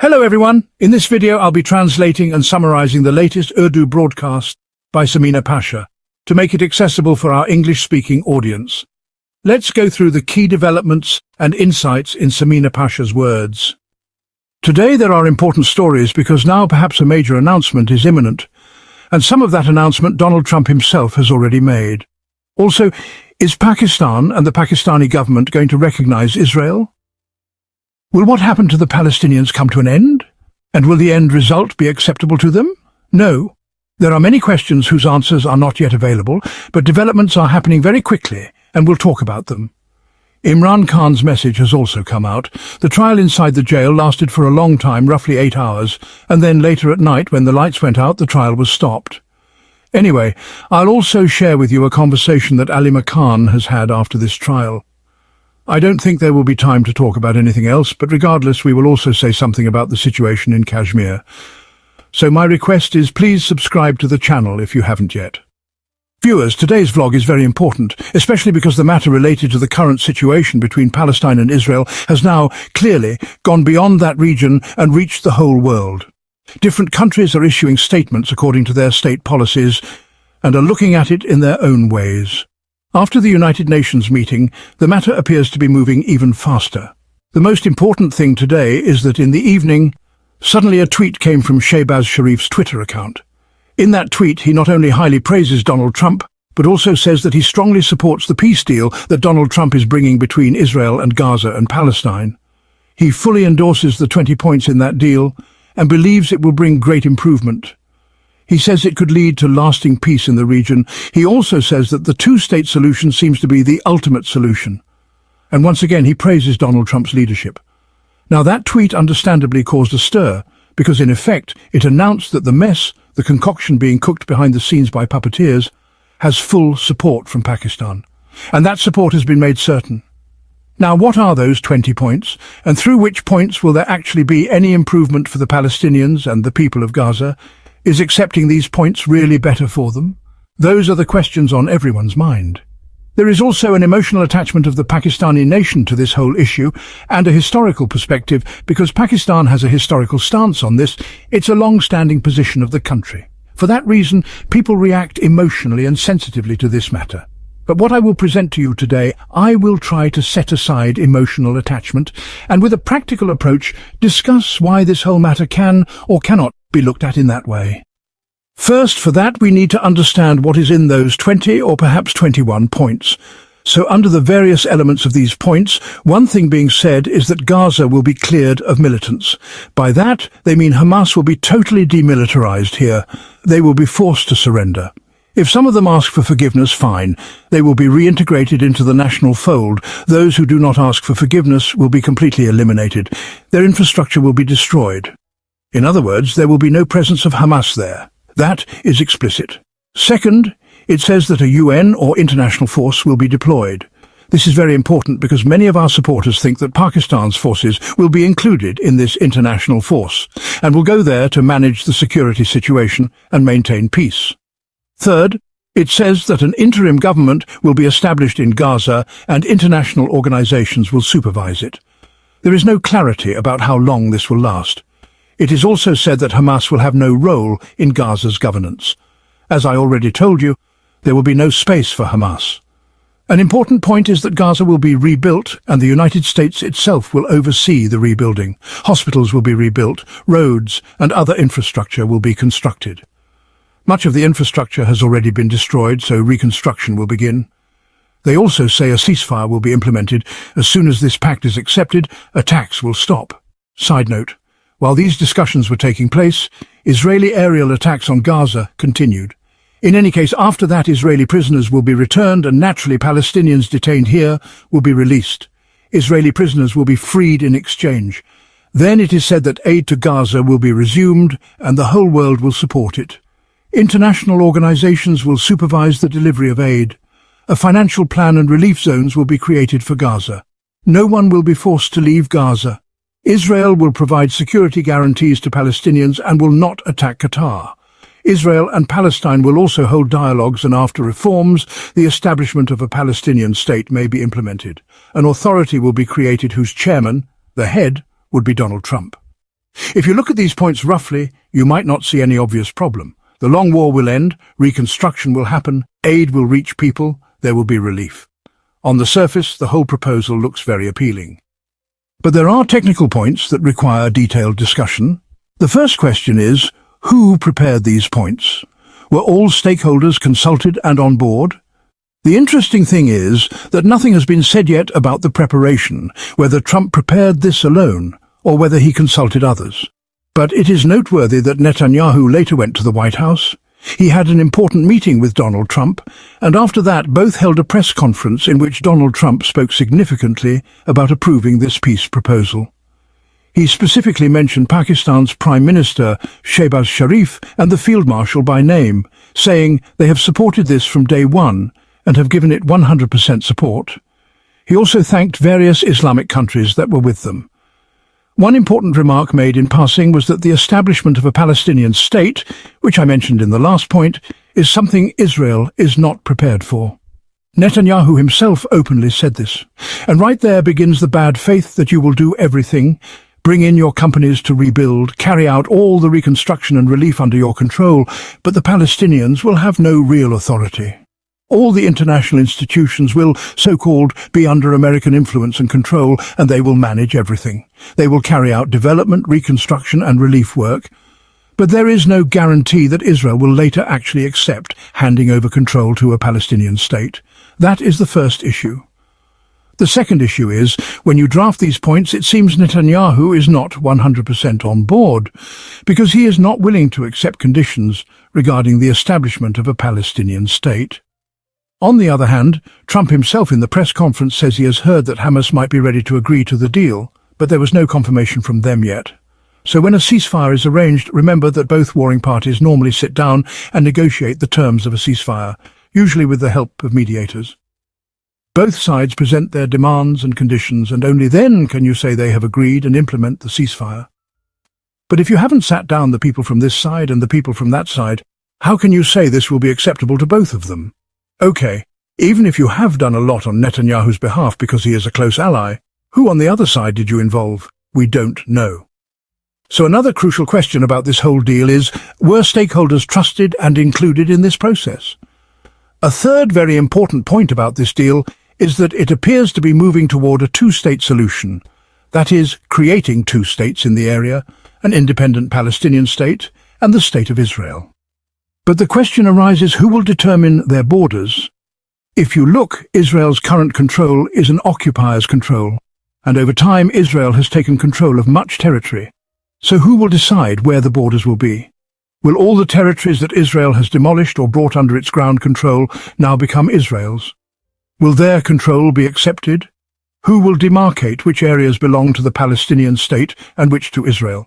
Hello everyone, in this video I'll be translating and summarizing the latest Urdu broadcast by Samina Pasha to make it accessible for our English-speaking audience. Let's go through the key developments and insights in Samina Pasha's words. Today there are important stories because now perhaps a major announcement is imminent, and some of that announcement Donald Trump himself has already made. Also, is Pakistan and the Pakistani government going to recognize Israel? Will what happened to the Palestinians come to an end? And will the end result be acceptable to them? No. There are many questions whose answers are not yet available, but developments are happening very quickly, and we'll talk about them. Imran Khan's message has also come out. The trial inside the jail lasted for a long time, roughly 8 hours, and then later at night, when the lights went out, the trial was stopped. Anyway, I'll also share with you a conversation that Alima Khan has had after this trial. I don't think there will be time to talk about anything else, but regardless, we will also say something about the situation in Kashmir. So my request is please subscribe to the channel if you haven't yet. Viewers, today's vlog is very important, especially because the matter related to the current situation between Palestine and Israel has now clearly gone beyond that region and reached the whole world. Different countries are issuing statements according to their state policies and are looking at it in their own ways. After the United Nations meeting, the matter appears to be moving even faster. The most important thing today is that in the evening, suddenly a tweet came from Shahbaz Sharif's Twitter account. In that tweet, he not only highly praises Donald Trump, but also says that he strongly supports the peace deal that Donald Trump is bringing between Israel and Gaza and Palestine. He fully endorses the 20 points in that deal and believes it will bring great improvement. He says it could lead to lasting peace in the region. He also says that the two-state solution seems to be the ultimate solution. And once again, he praises Donald Trump's leadership. Now, that tweet understandably caused a stir, because in effect, it announced that the mess, the concoction being cooked behind the scenes by puppeteers, has full support from Pakistan. And that support has been made certain. Now, what are those 20 points, and through which points will there actually be any improvement for the Palestinians and the people of Gaza? Is accepting these points really better for them? Those are the questions on everyone's mind. There is also an emotional attachment of the Pakistani nation to this whole issue and a historical perspective because Pakistan has a historical stance on this. It's a long-standing position of the country. For that reason, people react emotionally and sensitively to this matter. But what I will present to you today, I will try to set aside emotional attachment and with a practical approach discuss why this whole matter can or cannot be looked at in that way. First, for that we need to understand what is in those 20 or perhaps 21 points. So under the various elements of these points, one thing being said is that Gaza will be cleared of militants. By that, they mean Hamas will be totally demilitarized here. They will be forced to surrender. If some of them ask for forgiveness, fine. They will be reintegrated into the national fold. Those who do not ask for forgiveness will be completely eliminated. Their infrastructure will be destroyed. In other words, there will be no presence of Hamas there. That is explicit. Second, it says that a UN or international force will be deployed. This is very important because many of our supporters think that Pakistan's forces will be included in this international force and will go there to manage the security situation and maintain peace. Third, it says that an interim government will be established in Gaza and international organizations will supervise it. There is no clarity about how long this will last. It is also said that Hamas will have no role in Gaza's governance. As I already told you, there will be no space for Hamas. An important point is that Gaza will be rebuilt and the United States itself will oversee the rebuilding. Hospitals will be rebuilt, roads and other infrastructure will be constructed. Much of the infrastructure has already been destroyed, so reconstruction will begin. They also say a ceasefire will be implemented. As soon as this pact is accepted, attacks will stop. Side note. While these discussions were taking place, Israeli aerial attacks on Gaza continued. In any case, after that, Israeli prisoners will be returned and naturally Palestinians detained here will be released. Israeli prisoners will be freed in exchange. Then it is said that aid to Gaza will be resumed and the whole world will support it. International organizations will supervise the delivery of aid. A financial plan and relief zones will be created for Gaza. No one will be forced to leave Gaza. Israel will provide security guarantees to Palestinians and will not attack Qatar. Israel and Palestine will also hold dialogues and after reforms, the establishment of a Palestinian state may be implemented. An authority will be created whose chairman, the head, would be Donald Trump. If you look at these points roughly, you might not see any obvious problem. The long war will end, reconstruction will happen, aid will reach people, there will be relief. On the surface, the whole proposal looks very appealing. But there are technical points that require detailed discussion. The first question is, who prepared these points? Were all stakeholders consulted and on board? The interesting thing is that nothing has been said yet about the preparation, whether Trump prepared this alone or whether he consulted others. But it is noteworthy that Netanyahu later went to the White House. He had an important meeting with Donald Trump, and after that both held a press conference in which Donald Trump spoke significantly about approving this peace proposal. He specifically mentioned Pakistan's Prime Minister, Shahbaz Sharif, and the Field Marshal by name, saying they have supported this from day one and have given it 100% support. He also thanked various Islamic countries that were with them. One important remark made in passing was that the establishment of a Palestinian state, which I mentioned in the last point, is something Israel is not prepared for. Netanyahu himself openly said this. And right there begins the bad faith that you will do everything, bring in your companies to rebuild, carry out all the reconstruction and relief under your control, but the Palestinians will have no real authority. All the international institutions will, so-called, be under American influence and control, and they will manage everything. They will carry out development, reconstruction and relief work. But there is no guarantee that Israel will later actually accept handing over control to a Palestinian state. That is the first issue. The second issue is, when you draft these points, it seems Netanyahu is not 100% on board, because he is not willing to accept conditions regarding the establishment of a Palestinian state. On the other hand, Trump himself in the press conference says he has heard that Hamas might be ready to agree to the deal, but there was no confirmation from them yet. So when a ceasefire is arranged, remember that both warring parties normally sit down and negotiate the terms of a ceasefire, usually with the help of mediators. Both sides present their demands and conditions, and only then can you say they have agreed and implement the ceasefire. But if you haven't sat down the people from this side and the people from that side, how can you say this will be acceptable to both of them? Okay, even if you have done a lot on Netanyahu's behalf because he is a close ally, who on the other side did you involve? We don't know. So another crucial question about this whole deal is, were stakeholders trusted and included in this process? A third very important point about this deal is that it appears to be moving toward a two-state solution. That is, creating two states in the area, an independent Palestinian state and the State of Israel. But the question arises, who will determine their borders? If you look, Israel's current control is an occupier's control, and over time Israel has taken control of much territory. So who will decide where the borders will be? Will all the territories that Israel has demolished or brought under its ground control now become Israel's? Will their control be accepted? Who will demarcate which areas belong to the Palestinian state and which to Israel?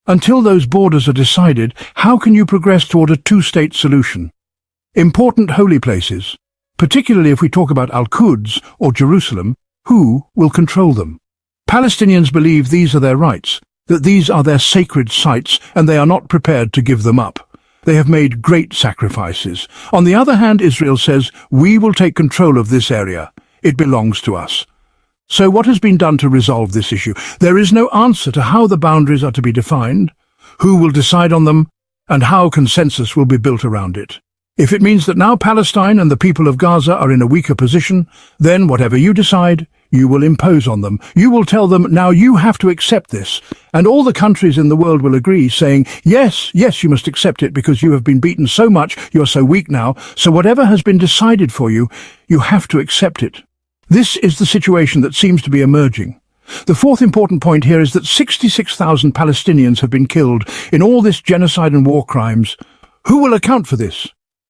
Until those borders are decided, how can you progress toward a two-state solution? Important holy places, particularly if we talk about Al-Quds or Jerusalem, who will control them? Palestinians believe these are their rights, that these are their sacred sites, and they are not prepared to give them up. They have made great sacrifices. On the other hand, Israel says, we will take control of this area. It belongs to us. So what has been done to resolve this issue? There is no answer to how the boundaries are to be defined, who will decide on them, and how consensus will be built around it. If it means that now Palestine and the people of Gaza are in a weaker position, then whatever you decide, you will impose on them. You will tell them, now you have to accept this. And all the countries in the world will agree, saying, yes, you must accept it because you have been beaten so much, you're so weak now, so whatever has been decided for you, you have to accept it. This is the situation that seems to be emerging. The fourth important point here is that 66,000 Palestinians have been killed in all this genocide and war crimes. Who will account for this?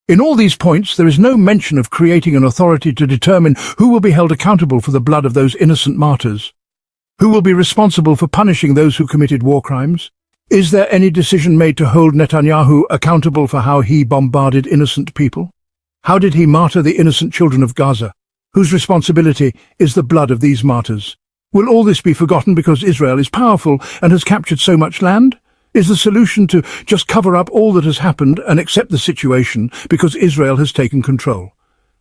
In all these points, there is no mention of creating an authority to determine who will be held accountable for the blood of those innocent martyrs. Who will be responsible for punishing those who committed war crimes? Is there any decision made to hold Netanyahu accountable for how he bombarded innocent people? How did he martyr the innocent children of Gaza? Whose responsibility is the blood of these martyrs? Will all this be forgotten because Israel is powerful and has captured so much land? Is the solution to just cover up all that has happened and accept the situation because Israel has taken control?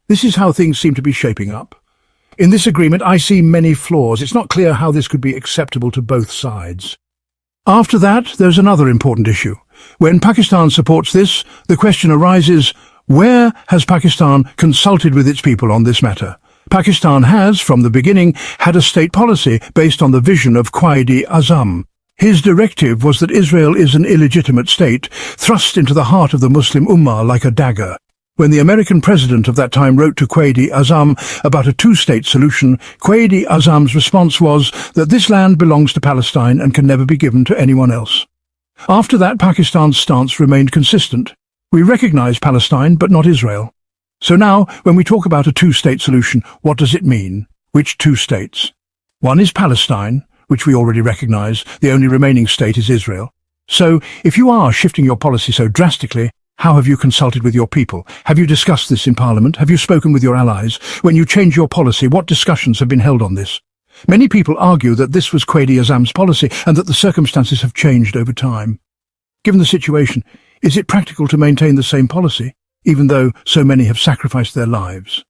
This is how things seem to be shaping up. In this agreement, I see many flaws. It's not clear how this could be acceptable to both sides. After that, there's another important issue. When Pakistan supports this, the question arises, where has Pakistan consulted with its people on this matter? Pakistan has, from the beginning, had a state policy based on the vision of Quaid-e-Azam. His directive was that Israel is an illegitimate state, thrust into the heart of the Muslim Ummah like a dagger. When the American president of that time wrote to Quaid-e-Azam about a two-state solution, Quaid-e-Azam's response was that this land belongs to Palestine and can never be given to anyone else. After that, Pakistan's stance remained consistent. We recognize Palestine, but not Israel. So now, when we talk about a two-state solution, what does it mean? Which two states? One is Palestine, which we already recognize. The only remaining state is Israel. So, if you are shifting your policy so drastically, how have you consulted with your people? Have you discussed this in Parliament? Have you spoken with your allies? When you change your policy, what discussions have been held on this? Many people argue that this was Quaid-e-Azam's policy and that the circumstances have changed over time. Given the situation, is it practical to maintain the same policy, even though so many have sacrificed their lives?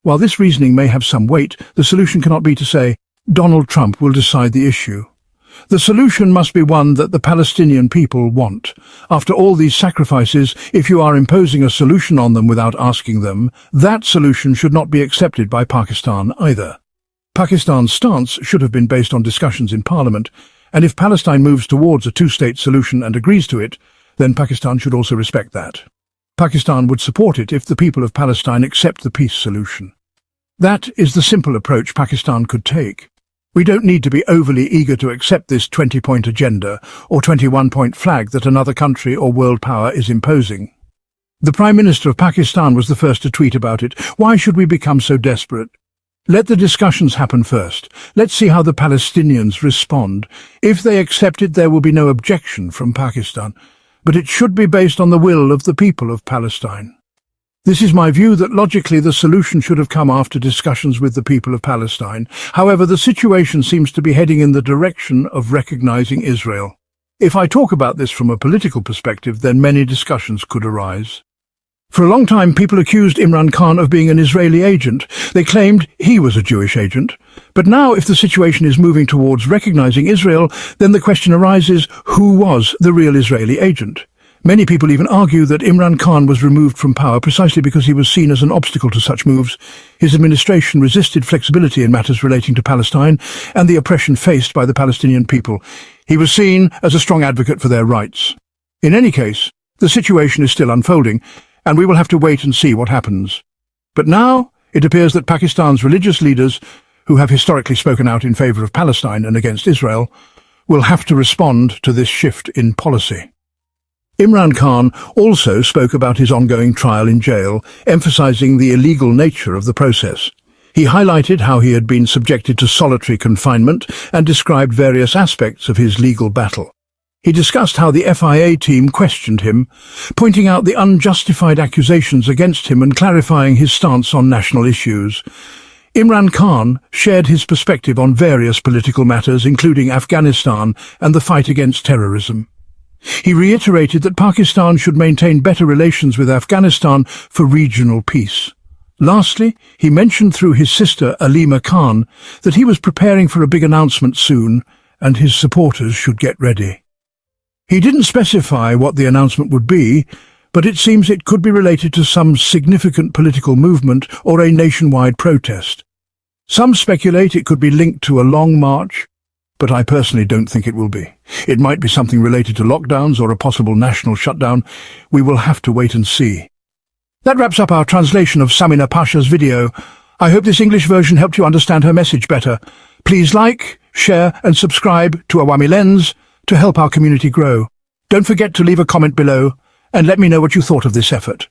While this reasoning may have some weight, the solution cannot be to say, Donald Trump will decide the issue. The solution must be one that the Palestinian people want. After all these sacrifices, if you are imposing a solution on them without asking them, that solution should not be accepted by Pakistan either. Pakistan's stance should have been based on discussions in Parliament, and if Palestine moves towards a two-state solution and agrees to it, then Pakistan should also respect that. Pakistan would support it if the people of Palestine accept the peace solution. That is the simple approach Pakistan could take. We don't need to be overly eager to accept this 20-point agenda or 21-point flag that another country or world power is imposing. The Prime Minister of Pakistan was the first to tweet about it. Why should we become so desperate? Let the discussions happen first. Let's see how the Palestinians respond. If they accept it, there will be no objection from Pakistan. But it should be based on the will of the people of Palestine. This is my view that logically the solution should have come after discussions with the people of Palestine. However, the situation seems to be heading in the direction of recognizing Israel. If I talk about this from a political perspective, then many discussions could arise. For a long time, people accused Imran Khan of being an Israeli agent. They claimed he was a Jewish agent. But now, if the situation is moving towards recognizing Israel, then the question arises, who was the real Israeli agent? Many people even argue that Imran Khan was removed from power precisely because he was seen as an obstacle to such moves. His administration resisted flexibility in matters relating to Palestine and the oppression faced by the Palestinian people. He was seen as a strong advocate for their rights. In any case, the situation is still unfolding, and we will have to wait and see what happens. But now, it appears that Pakistan's religious leaders, who have historically spoken out in favor of Palestine and against Israel, will have to respond to this shift in policy. Imran Khan also spoke about his ongoing trial in jail, emphasizing the illegal nature of the process. He highlighted how he had been subjected to solitary confinement and described various aspects of his legal battle. He discussed how the FIA team questioned him, pointing out the unjustified accusations against him and clarifying his stance on national issues. Imran Khan shared his perspective on various political matters, including Afghanistan and the fight against terrorism. He reiterated that Pakistan should maintain better relations with Afghanistan for regional peace. Lastly, he mentioned through his sister Alima Khan that he was preparing for a big announcement soon and his supporters should get ready. He didn't specify what the announcement would be, but it seems it could be related to some significant political movement or a nationwide protest. Some speculate it could be linked to a long march, but I personally don't think it will be. It might be something related to lockdowns or a possible national shutdown. We will have to wait and see. That wraps up our translation of Samina Pasha's video. I hope this English version helped you understand her message better. Please like, share and subscribe to Awami Lens to help our community grow. Don't forget to leave a comment below and let me know what you thought of this effort.